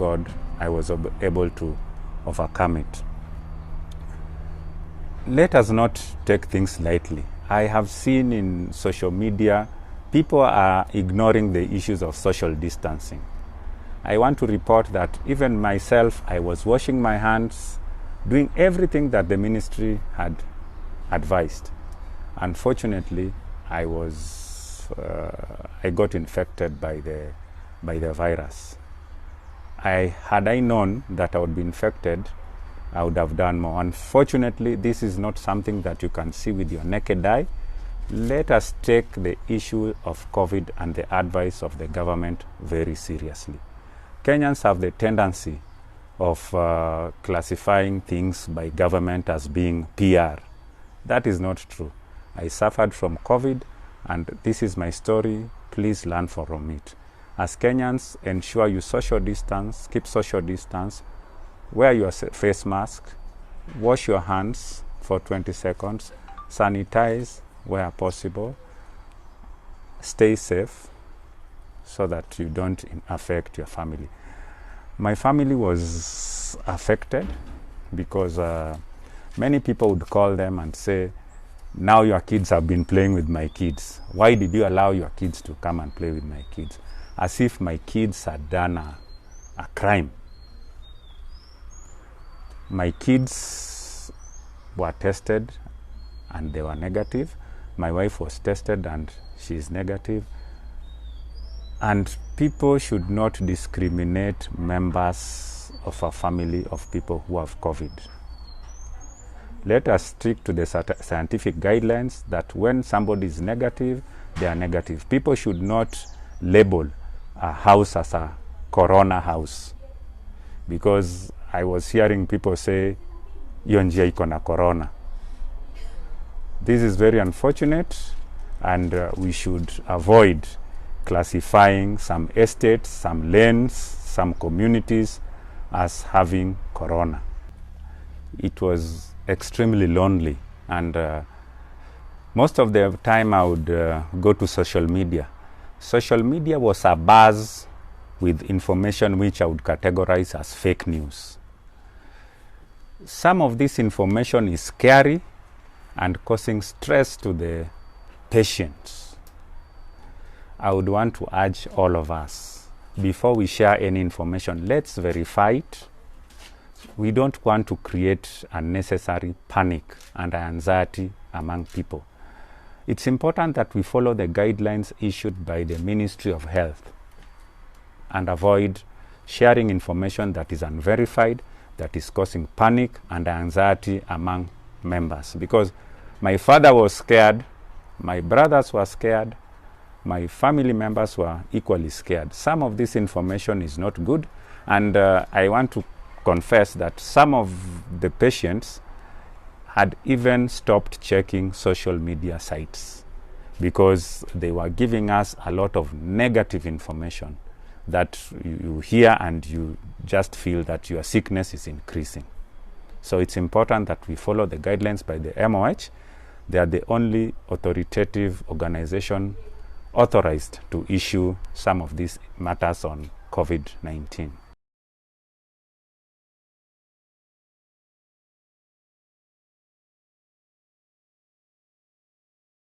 God, I was able to overcome it. Let us not take things lightly. I have seen in social media, people are ignoring the issues of social distancing. I want to report that even myself, I was washing my hands, doing everything that the ministry had advised. Unfortunately, I got infected by the virus. Had I known that I would be infected, I would have done more. Unfortunately, this is not something that you can see with your naked eye. Let us take the issue of COVID and the advice of the government very seriously. Kenyans have the tendency of classifying things by government as being PR. That is not true. I suffered from COVID, and this is my story. Please learn from it. As Kenyans, ensure you social distance, keep social distance, wear your face mask, wash your hands for 20 seconds, sanitize where possible, stay safe so that you don't affect your family. My family was affected because many people would call them and say, now your kids have been playing with my kids. Why did you allow your kids to come and play with my kids? As if my kids had done a crime. My kids were tested and they were negative. My wife was tested and she is negative. And people should not discriminate members of a family of people who have COVID. Let us stick to the scientific guidelines that when somebody is negative, they are negative. People should not label a house as a corona house, because I was hearing people say, hiyo njia iko na corona. This is very unfortunate, and we should avoid classifying some estates, some lanes, some communities as having corona. It was extremely lonely, and most of the time I would go to social media. Social media was abuzz with information which I would categorize as fake news. Some of this information is scary and causing stress to the patients. I would want to urge all of us, before we share any information, let's verify it. We don't want to create unnecessary panic and anxiety among people. It's important that we follow the guidelines issued by the Ministry of Health and avoid sharing information that is unverified, that is causing panic and anxiety among members. Because my father was scared, my brothers were scared, my family members were equally scared. Some of this information is not good, and I want to confess that some of the patients had even stopped checking social media sites because they were giving us a lot of negative information that you hear and you just feel that your sickness is increasing. So it's important that we follow the guidelines by the MOH. They are the only authoritative organization authorized to issue some of these matters on COVID-19.